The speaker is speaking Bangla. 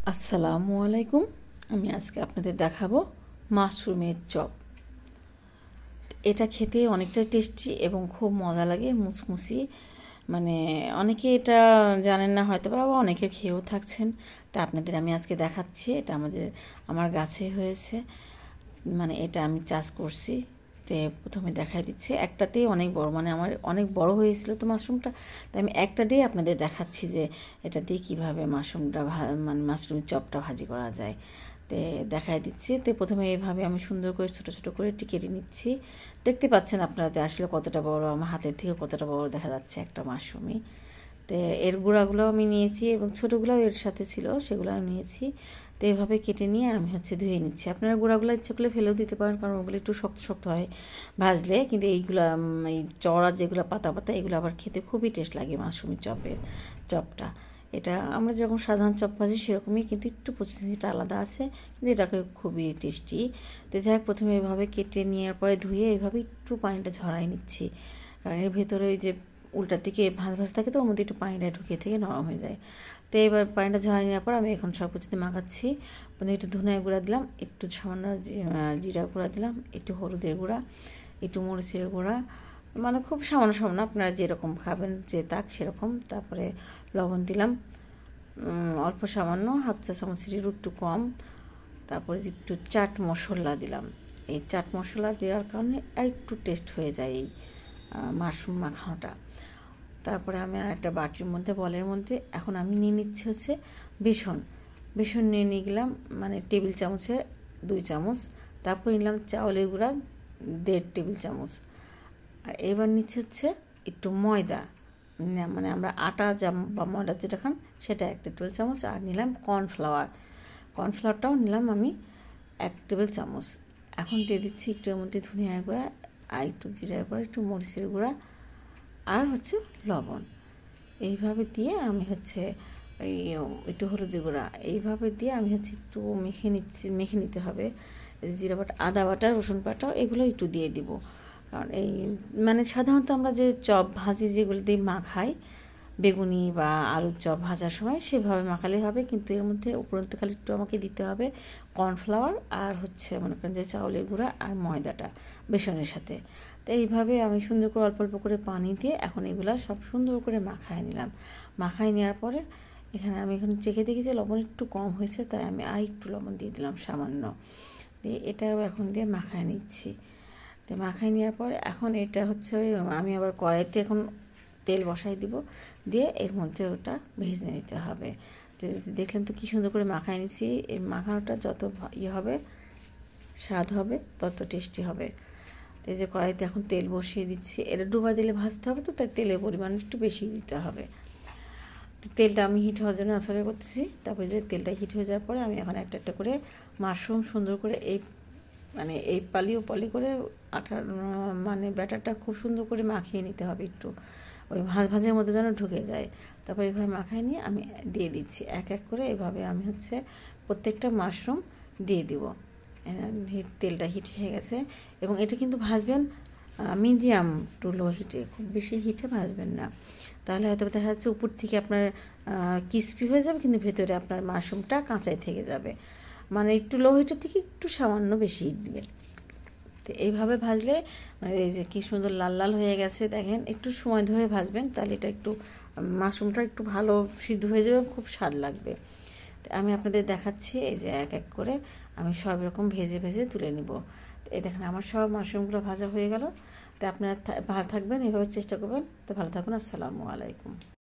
আসসালামু আলাইকুম। আমি আজকে আপনাদের দেখাবো মাশরুমের চপ। এটা খেতে অনেকটা টেস্টি এবং খুব মজা লাগে, মুচমুচি। মানে অনেকে এটা জানেন না হয়তো, বা অনেকে খেয়েও থাকছেন। তা আপনাদের আমি আজকে দেখাচ্ছি। এটা আমার গাছে হয়েছে, মানে এটা আমি চাষ করছি। তো প্রথমে দেখাই দিচ্ছি, একটাতেই অনেক বড়, মানে আমার অনেক বড় হয়েছিল তো মাশরুমটা। তো আমি একটা দিয়ে আপনাদের দেখাচ্ছি যে এটা দিয়ে কীভাবে মানে মাশরুমের চপটা ভাজি করা যায়। তো দেখাই দিচ্ছি। তো প্রথমে এইভাবে আমি সুন্দর করে ছোটো ছোটো করে কেটে নিচ্ছি। দেখতে পাচ্ছেন আপনারা আসলে কতটা বড়, আমার হাতের থেকে কতটা বড় দেখা যাচ্ছে একটা মাশরুমই। তো এর গুঁড়াগুলোও আমি নিয়েছি এবং ছোটোগুলোও এর সাথে ছিল, সেগুলো আমি নিয়েছি। তো এইভাবে কেটে নিয়ে আমি ধুয়ে নিচ্ছি। আপনারা গুঁড়াগুলো ইচ্ছে করলে ফেলেও দিতে পারেন, কারণ ওগুলো একটু শক্ত শক্ত হয় ভাজলে। কিন্তু এইগুলো এই চড়ার যেগুলো পাতা পাতা, এগুলো আবার খেতে খুবই টেস্ট লাগে মাশরুমের চপটা। এটা আমরা যেরকম সাধারণ চপ ভাজি সেরকমই, কিন্তু একটু প্রসেসিংটা আলাদা আছে, কিন্তু এটাকে খুবই টেস্টি। তো যাই হোক, প্রথমে এভাবে কেটে নেওয়ার পরে ধুয়ে এইভাবে একটু পানিটা ঝরাই নিচ্ছি, কারণ এর ভেতরে ওই যে উল্টার দিকে ভাজ থাকে, তো ওর মধ্যে একটু পানিটা ঢুকিয়ে থেকে নরম হয়ে যায়। তো এবার পানিটা ঝরাই নেওয়ার পর আমি এখন সব কিছুতে মাখাচ্ছি। মানে একটু ধনিয়া গুঁড়া দিলাম, একটু সামান্য জিরা গুঁড়া দিলাম, একটু হলুদের গুঁড়া, একটু মরিচের গুঁড়া, মানে খুব সামান্য সামান্য আপনারা যেরকম খাবেন যে তাক সেরকম। তারপরে লবণ দিলাম অল্প সামান্য, হাফ চা চামচের একটু কম। তারপরে একটু চাট মশলা দিলাম। এই চাট মশলা দেওয়ার কারণে একটু টেস্ট হয়ে যায় এই মাশরুম মাখানোটা। তারপরে আমি আর একটা বাটির মধ্যে, বলের মধ্যে এখন আমি নিয়ে নিচ্ছি বেসন নিয়ে গেলাম, মানে টেবিল চামচে 2 চামচ। তারপর নিলাম চাউলের গুঁড়া 1.5 টেবিল চামচ। আর এবার নিচ্ছে একটু ময়দা, মানে আমরা আটা বা ময়দা যেটা খান সেটা 1 টেবিল চামচ। আর নিলাম কর্নফ্লাওয়ারটাও নিলাম আমি 1 টেবিল চামচ। এখন দিয়ে দিচ্ছি একটু এর মধ্যে ধনিয়ার গুঁড়া, আর একটু জিরার গুঁড়া, একটু মরিচের গুঁড়া, আর লবণ। এইভাবে দিয়ে আমি এই একটু হলুদের গুঁড়া, এইভাবে দিয়ে আমি একটু মেখে নিতে হবে। জিরা বাটা, আদা বাটা, রসুন বাটা, এগুলো একটু দিয়ে দিব। কারণ এই মানে সাধারণত আমরা যে চপ ভাজি যেগুলো দিয়ে মাখাই, বেগুনি বা আলুর চপ ভাজার সময় সেভাবে মাখালে হবে, কিন্তু এর মধ্যে উপরন্ত খালি একটু আমাকে দিতে হবে কর্নফ্লাওয়ার, আর মনে করেন যে চাউলের গুঁড়া আর ময়দাটা বেসনের সাথে। তো এইভাবে আমি সুন্দর করে অল্প অল্প করে পানি দিয়ে এখন এগুলা সব সুন্দর করে মাখায় নিলাম। মাখায় নেওয়ার পরে আমি চেখে দেখি যে লবণ একটু কম হয়েছে, তাই আমি আর একটু লবণ দিয়ে দিলাম সামান্য। দিয়ে এটাও এখন দিয়ে মাখায় নিচ্ছি। তো মাখায় নেওয়ার পর এখন এটা আমি আবার কড়াইতে এখন তেল বসাই দিব, দিয়ে এর মধ্যে ওটা ভেজে নিতে হবে। তো দেখলেন তো কী সুন্দর করে মাখায় নিচ্ছি। এই মাখানোটা যত হবে, স্বাদ হবে, তত টেস্টি হবে। তো এই যে কড়াইতে এখন তেল বসিয়ে দিচ্ছি। এটা ডুবা দিলে ভাজতে হবে, তো তাই তেলের পরিমাণ একটু বেশি দিতে হবে। তেলটা আমি হিট হওয়ার জন্য অপেক্ষা করতেছি। তারপরে যে তেলটা হিট হয়ে যাওয়ার পরে আমি এখন একটা একটা করে মাশরুম সুন্দর করে এই পলি করে আটার মানে ব্যাটারটা খুব সুন্দর করে মাখিয়ে নিতে হবে, একটু ওই ভাজের মধ্যে যেন ঢুকে যায়। তারপর এইভাবে মাখায় নিয়ে আমি দিয়ে দিচ্ছি এক এক করে। এভাবে আমি প্রত্যেকটা মাশরুম দিয়ে দিব। তেলটা হিট হয়ে গেছে, এবং এটা কিন্তু ভাজবেন মিডিয়াম টু লো হিটে, খুব বেশি হিটে ভাজবেন না, তাহলে হয়তো দেখা যাচ্ছে উপর থেকে আপনার ক্রিস্পি হয়ে যাবে, কিন্তু ভেতরে আপনার মাশরুমটা কাঁচাই থেকে যাবে। মানে একটু লো হিটের থেকে একটু সামান্য বেশি হিট দিবেন। তো এইভাবে ভাজলে এই যে কী সুন্দর লাল লাল হয়ে গেছে, দেখেন। একটু সময় ধরে ভাজবেন, তাহলে এটা একটু মাশরুমটা একটু ভালো সিদ্ধ হয়ে যাবে, খুব স্বাদ লাগবে। তো আমি আপনাদের দেখাচ্ছি, এই যে এক এক করে আমি সব রকম ভেজে ভেজে তুলে নিব। তো এই দেখেন আমার সব মাশরুমগুলো ভাজা হয়ে গেল। তো আপনারা ভালো থাকবেন, এভাবে চেষ্টা করবেন। তো ভালো থাকুন। আসসালামু আলাইকুম।